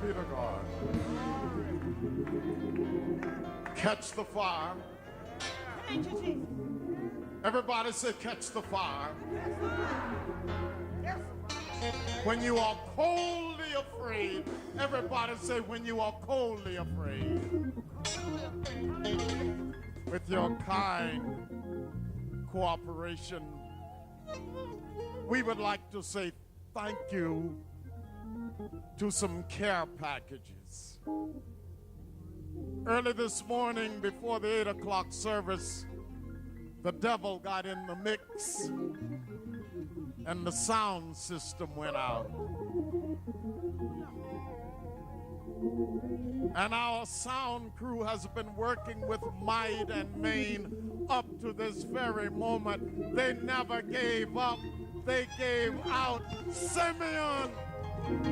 be to God. Catch the fire. Thank you, Jesus. Everybody say, catch the fire. Yes. When you are coldly afraid, everybody say, when you are coldly afraid. With your kind cooperation, we would like to say thank you to some care packages. Early this morning, before the 8 o'clock service, the devil got in the mix and the sound system went out. And our sound crew has been working with might and main up to this very moment. They never gave up. They gave out. Simeon,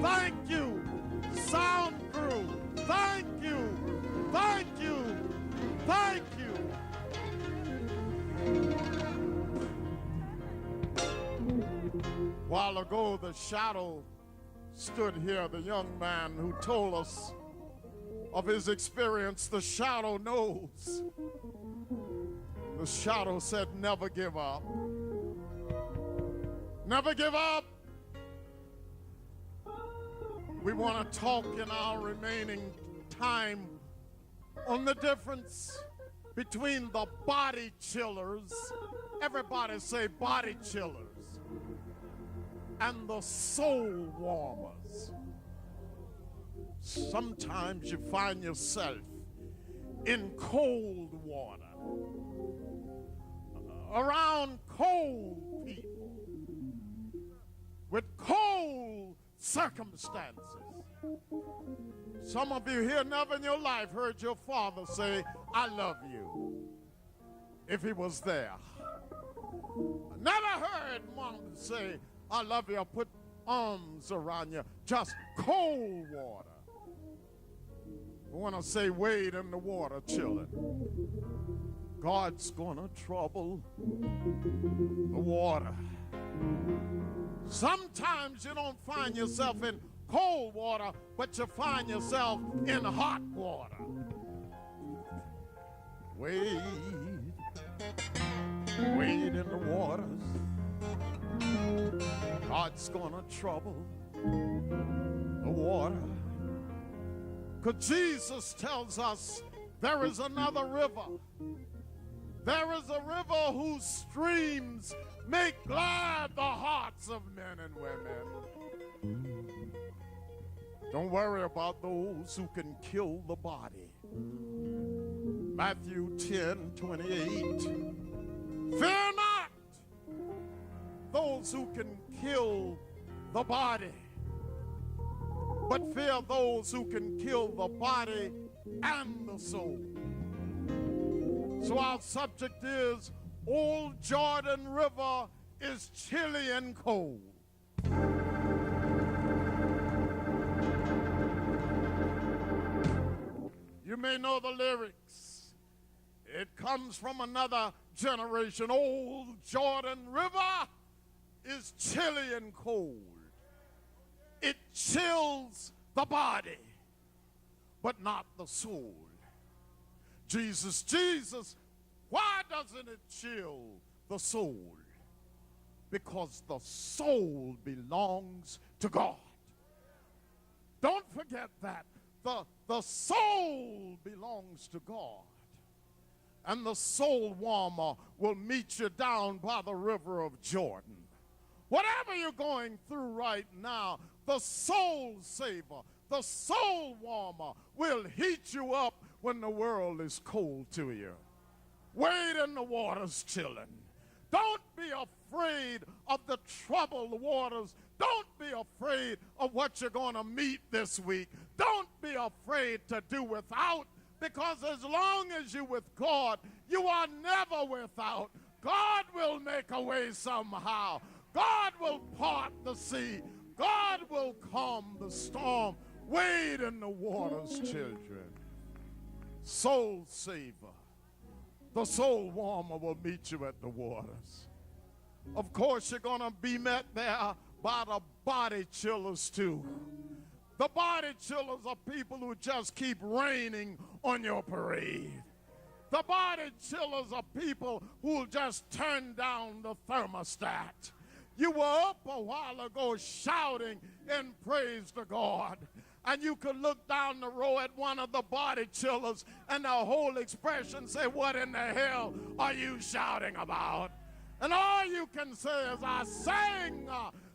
thank you. Sound crew, thank you. Thank you. Thank you. While ago, the shadow stood here, the young man who told us of his experience. The shadow knows. The shadow said, never give up. Never give up. We want to talk in our remaining time on the difference between the body chillers, everybody say body chillers, and the soul warmers. Sometimes you find yourself in cold water, around cold people, with cold circumstances. Some of you here never in your life heard your father say, I love you, if he was there. Never heard mom say, I love you, I put arms around you. Just cold water. I want to say wade in the water, children. God's gonna trouble the water. Sometimes you don't find yourself in cold water, but you find yourself in hot water. Wade in the waters. God's gonna trouble the water. 'Cause Jesus tells us there is another river. There is a river whose streams make glad the hearts of men and women. Don't worry about those who can kill the body. Matthew 10:28. Fear not those who can kill the body, but fear those who can kill the body and the soul. So our subject is, Old Jordan River is chilly and cold. You may know the lyrics. It comes from another generation. Old Jordan River is chilly and cold. It chills the body, but not the soul. Jesus, why doesn't it chill the soul? Because the soul belongs to God. Don't forget that. The soul belongs to God. And the soul warmer will meet you down by the river of Jordan. Whatever you're going through right now, the soul saver, the soul warmer will heat you up when the world is cold to you. Wade in the waters, children. Don't be afraid of the troubled waters. Don't be afraid of what you're going to meet this week. Don't be afraid to do without, because as long as you're with God, you are never without. God will make a way somehow. God will part the sea. God will calm the storm. Wade in the waters, children. Soul saver. The soul warmer will meet you at the waters. Of course, you're going to be met there by the body chillers too. The body chillers are people who just keep raining on your parade. The body chillers are people who will just turn down the thermostat. You were up a while ago shouting in praise to God, and you could look down the row at one of the body chillers and the whole expression say, what in the hell are you shouting about? And all you can say is, I sang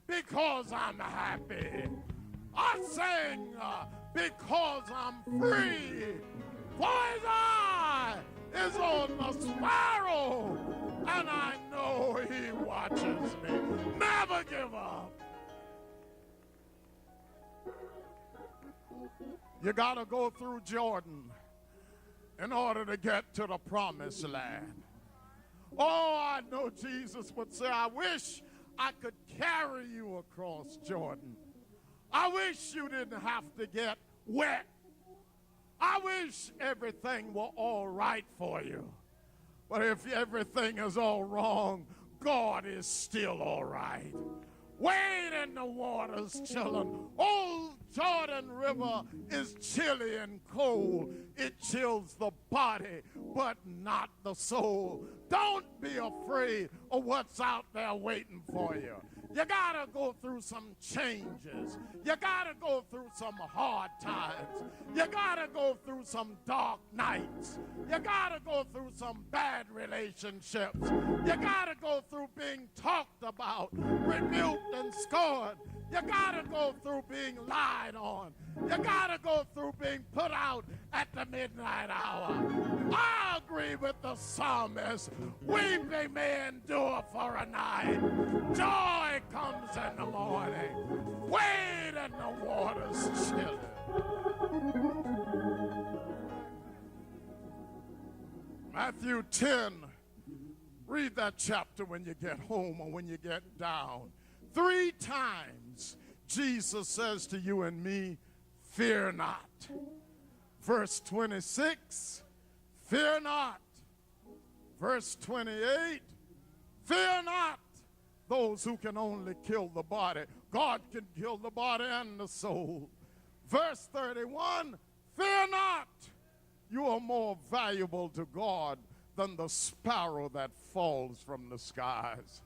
because I'm happy. I sang because I'm free. For his eye is on the sparrow, and I know he watches me. Never give up. You got to go through Jordan in order to get to the promised land. Oh, I know Jesus would say, I wish I could carry you across Jordan. I wish you didn't have to get wet. I wish everything were all right for you. But if everything is all wrong, God is still all right. Wade in the waters, children. Old Jordan River is chilly and cold. It chills the body, but not the soul. Don't be afraid of what's out there waiting for you. You gotta go through some changes. You gotta go through some hard times. You gotta go through some dark nights. You gotta go through some bad relationships. You gotta go through being talked about, rebuked and scorned. You gotta go through being lied on. You gotta go through being put out at the midnight hour. I agree with the psalmist. Weeping may endure for a night. Joy comes in the morning. Wade in the waters, children. Matthew 10. Read that chapter when you get home or when you get down. 3 times Jesus says to you and me, fear not. Verse 26, fear not. Verse 28, fear not those who can only kill the body. God can kill the body and the soul. Verse 31, fear not. You are more valuable to God than the sparrow that falls from the skies.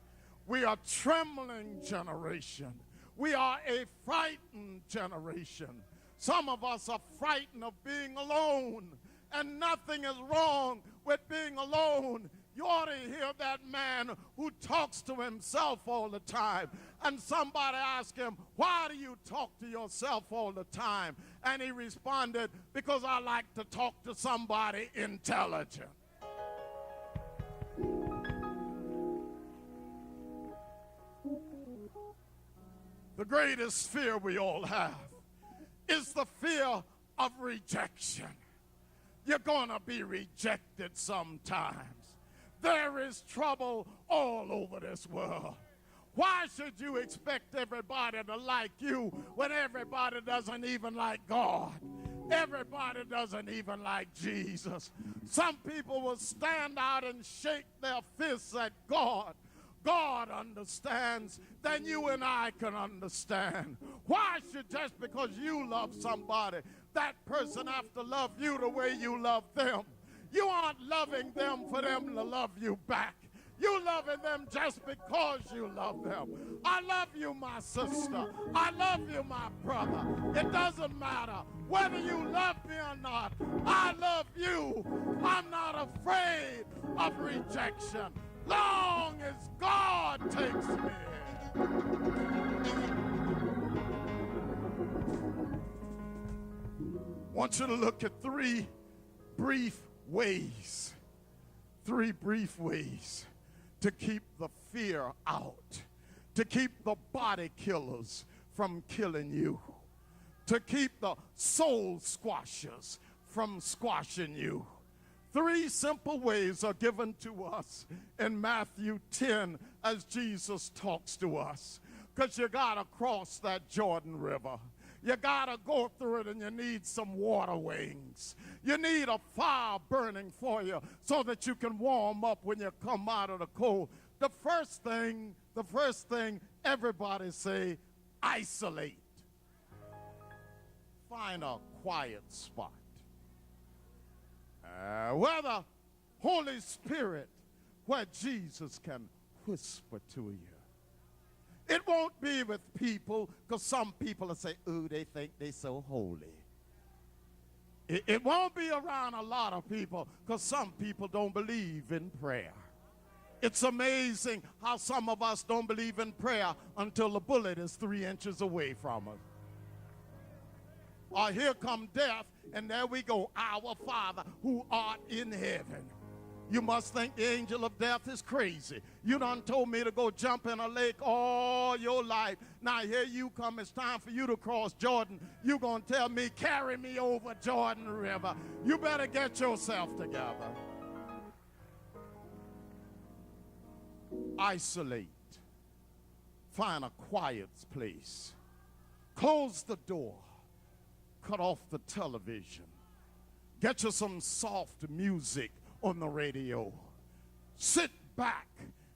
We are a trembling generation. We are a frightened generation. Some of us are frightened of being alone, and nothing is wrong with being alone. You ought to hear that man who talks to himself all the time. And somebody asked him, why do you talk to yourself all the time? And he responded, because I like to talk to somebody intelligent. The greatest fear we all have is the fear of rejection. You're going to be rejected sometimes. There is trouble all over this world. Why should you expect everybody to like you when everybody doesn't even like God? Everybody doesn't even like Jesus. Some people will stand out and shake their fists at God. God understands, then you and I can understand. Why should just because you love somebody, that person have to love you the way you love them? You aren't loving them for them to love you back. You loving them just because you love them. I love you, my sister. I love you, my brother. It doesn't matter whether you love me or not. I love you. I'm not afraid of rejection. Long as God takes me. I want you to look at 3 brief ways. 3 brief ways to keep the fear out, to keep the body killers from killing you, to keep the soul squashers from squashing you. 3 simple ways are given to us in Matthew 10 as Jesus talks to us. Because you got to cross that Jordan River. You got to go through it, and you need some water wings. You need a fire burning for you so that you can warm up when you come out of the cold. The first thing, everybody say, isolate. find a quiet spot where the Holy Spirit, where Jesus can whisper to you. It won't be with people, because some people will say, ooh, they think they're so holy. It won't be around a lot of people, because some people don't believe in prayer. It's amazing how some of us don't believe in prayer until the bullet is 3 inches away from us. Or here come death, and there we go, our Father who art in heaven. You must think the angel of death is crazy. You done told me to go jump in a lake all your life. Now here you come, it's time for you to cross Jordan. You gonna tell me, carry me over Jordan River. You better get yourself together. Isolate. Find a quiet place. Close the door. Cut off the television. Get you some soft music on the radio. Sit back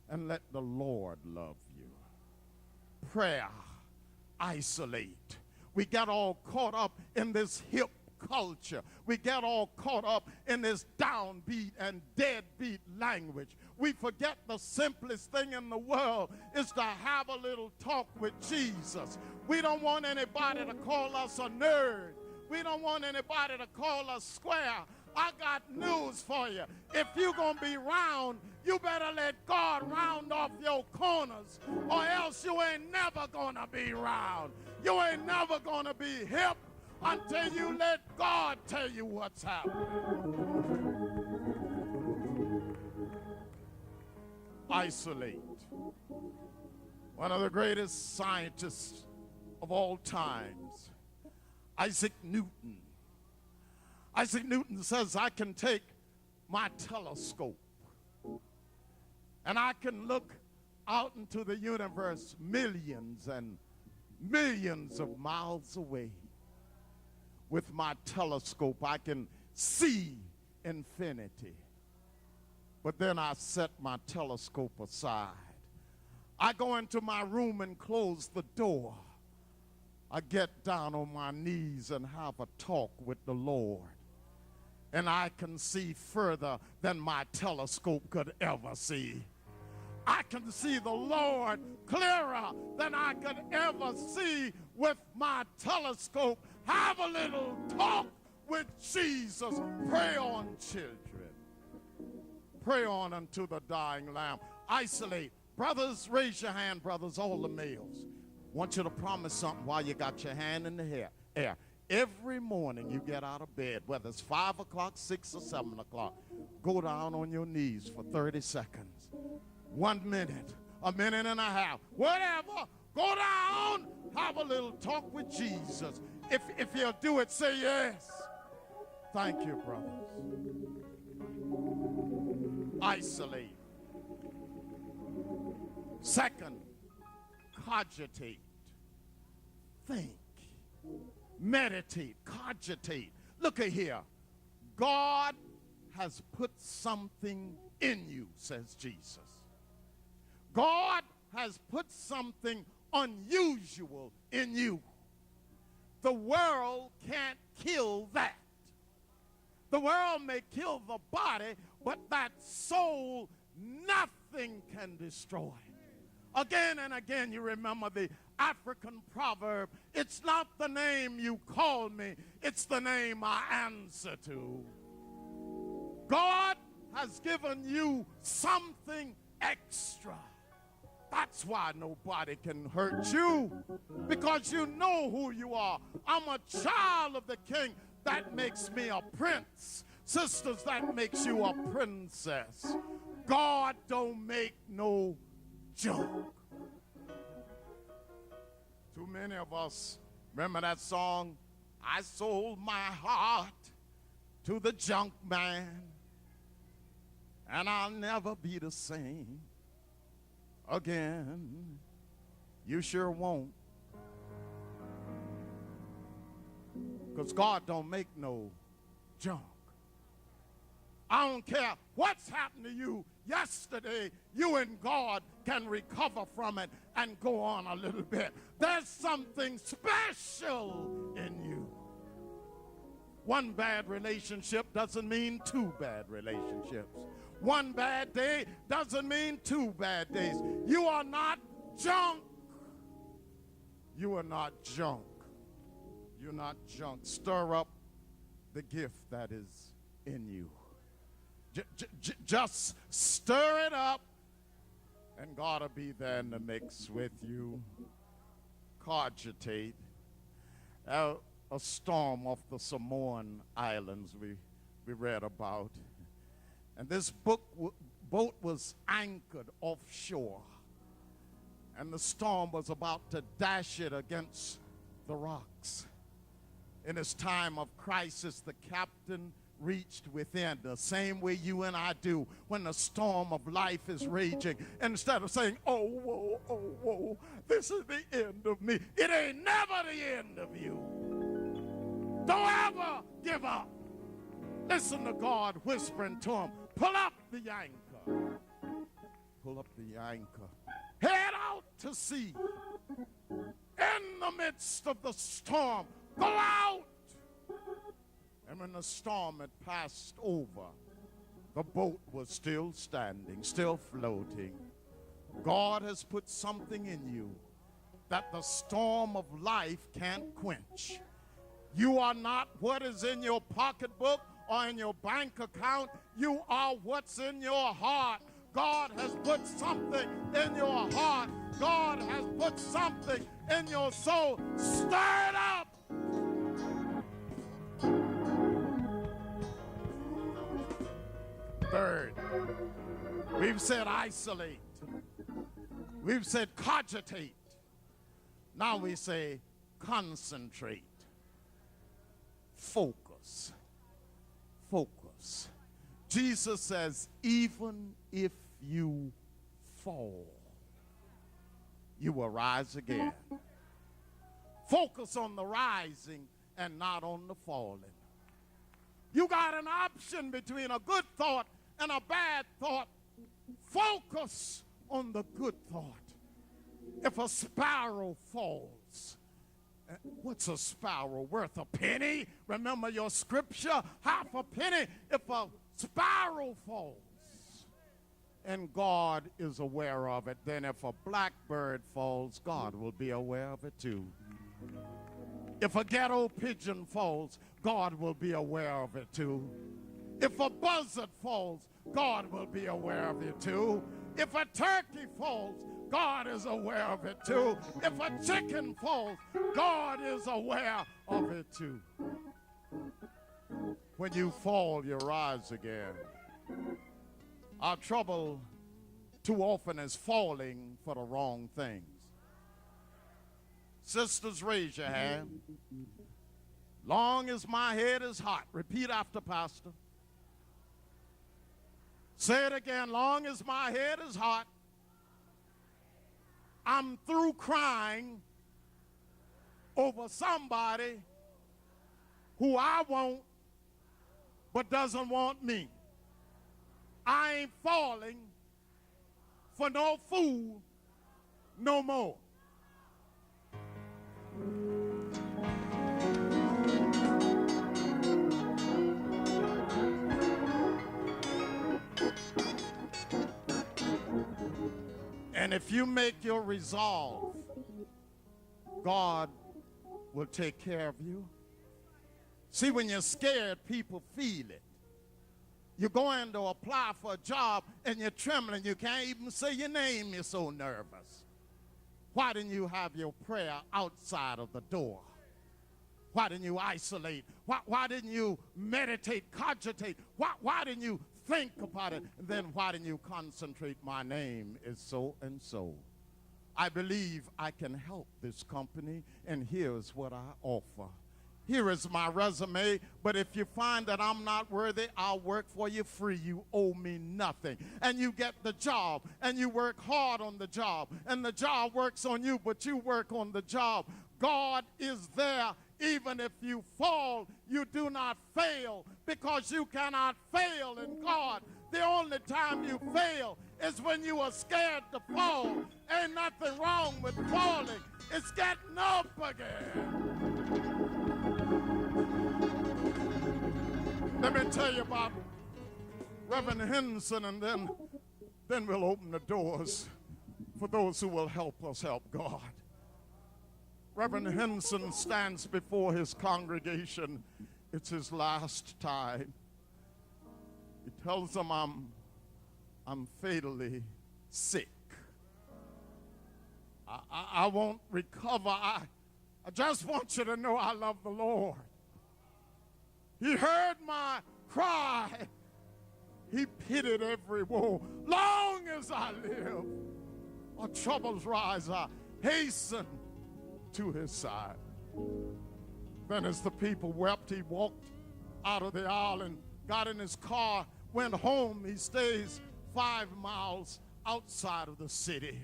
and let the Lord love you. Prayer. Isolate. We got all caught up in this hip culture. We get all caught up in this downbeat and deadbeat language. We forget the simplest thing in the world is to have a little talk with Jesus. We don't want anybody to call us a nerd. We don't want anybody to call us square. I got news for you. If you're going to be round, you better let God round off your corners, or else you ain't never going to be round. You ain't never going to be hip until you let God tell you what's happening. Isolate. One of the greatest scientists of all times, Isaac Newton. Isaac Newton says, I can take my telescope and I can look out into the universe millions and millions of miles away. With my telescope, I can see infinity. But then I set my telescope aside. I go into my room and close the door. I get down on my knees and have a talk with the Lord. And I can see further than my telescope could ever see. I can see the Lord clearer than I could ever see with my telescope. Have a little talk with Jesus. Pray on, children. Pray on unto the dying lamb. Isolate. Brothers, raise your hand, brothers, all the males. I want you to promise something while you got your hand in the air. Every morning you get out of bed, whether it's 5 o'clock, 6 or 7 o'clock, go down on your knees for 30 seconds. 1 minute, a minute and a half, whatever. Go down, have a little talk with Jesus. If you'll do it, say yes. Thank you, brothers. Isolate. Second, cogitate. Think. Meditate. Cogitate. Look at here. God has put something in you, says Jesus. God has put something unusual in you. The world can't kill that. The world may kill the body, but that soul, nothing can destroy. Again and again, you remember the African proverb, it's not the name you call me, it's the name I answer to. God has given you something extra. That's why nobody can hurt you, because you know who you are. I'm a child of the King. That makes me a prince. Sisters, that makes you a princess. God don't make no junk. Too many of us remember that song, I sold my heart to the junk man, and I'll never be the same again. You sure won't. Because God don't make no junk. I don't care what's happened to you yesterday, you and God can recover from it and go on a little bit. There's something special in you. One bad relationship doesn't mean two bad relationships. One bad day doesn't mean two bad days. You are not junk. You are not junk. You're not junk. Stir up the gift that is in you. Just stir it up, and God will be there in the mix with you. Cogitate. A storm off the Samoan Islands we read about. And this boat was anchored offshore. And the storm was about to dash it against the rocks. In his time of crisis, the captain reached within the same way you and I do when the storm of life is raging. Instead of saying, oh, whoa, this is the end of me. It ain't never the end of you. Don't ever give up. Listen to God whispering to him, pull up the anchor. Pull up the anchor. Head out to sea. In the midst of the storm, go out. And when the storm had passed over, the boat was still standing, still floating. God has put something in you that the storm of life can't quench. You are not what is in your pocketbook or in your bank account. You are what's in your heart. God has put something in your heart. God has put something in your soul. Stir it up. Third, we've said isolate. We've said cogitate. Now we say concentrate. Focus. Focus. Jesus says, even if you fall, you will rise again. Focus on the rising and not on the falling. You got an option between a good thought and a bad thought. Focus on the good thought. If a sparrow falls, what's a sparrow worth? A penny? Remember your scripture, half a penny. If a sparrow falls and God is aware of it, then if a blackbird falls, God will be aware of it too. If a ghetto pigeon falls, God will be aware of it too. If a buzzard falls, God will be aware of it too. If a turkey falls, God is aware of it too. If a chicken falls, God is aware of it too. When you fall, you rise again. Our trouble too often is falling for the wrong things. Sisters, raise your hand. Long as my head is hot. Repeat after Pastor. Say it again. Long as my head is hot, I'm through crying over somebody who I want but doesn't want me. I ain't falling for no fool no more. And if you make your resolve, God will take care of you. See, when you're scared, people feel it. You're going to apply for a job and you're trembling. You can't even say your name. You're so nervous. Why didn't you have your prayer outside of the door? Why didn't you isolate? Why didn't you meditate, cogitate? Why didn't you think about it? And then why didn't you concentrate? My name is so and so. I believe I can help this company, and here's what I offer. Here is my resume, but if you find that I'm not worthy, I'll work for you free. You owe me nothing. And you get the job, and you work hard on the job, and the job works on you, but you work on the job. God is there. Even if you fall, you do not fail, because you cannot fail in God. The only time you fail is when you are scared to fall. Ain't nothing wrong with falling. It's getting up again. Let me tell you about Reverend Henderson, and then we'll open the doors for those who will help us help God. Reverend Henderson stands before his congregation. It's his last time. He tells them, I'm fatally sick. I won't recover. I just want you to know I love the Lord. He heard my cry. He pitied every woe. Long as I live, or troubles rise, I hasten to his side. Then as the people wept, he walked out of the aisle and got in his car, went home. He stays 5 miles outside of the city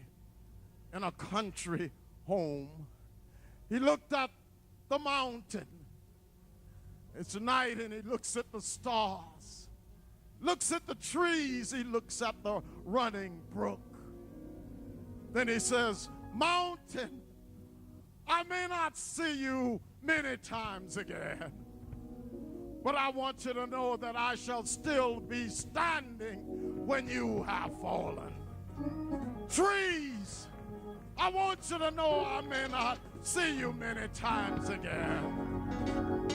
in a country home. He looked at the mountain. It's night and he looks at the stars, looks at the trees, he looks at the running brook. Then he says, mountain, I may not see you many times again, but I want you to know that I shall still be standing when you have fallen. Trees, I want you to know I may not see you many times again,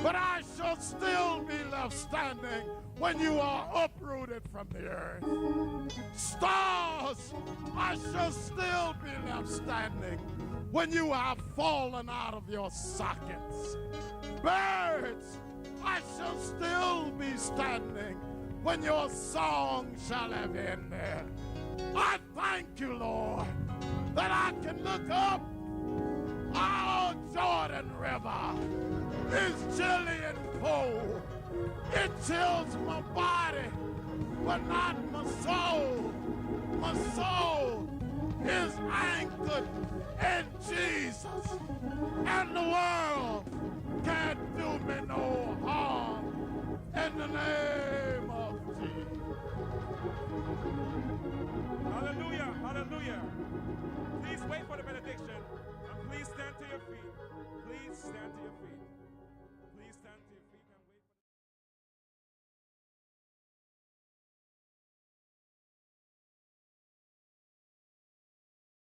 but I shall still be left standing when you are uprooted from the earth. Stars, I shall still be left standing when you have fallen out of your sockets. Birds, I shall still be standing when your song shall have ended. I thank you, Lord, that I can look up. Our Jordan River is chilly and cold. It chills my body, but not my soul. My soul is anchored in Jesus, and the world can't do me no harm in the name of Jesus. Hallelujah, hallelujah. Please wait for the benediction, and please stand to your feet. Please stand to your feet.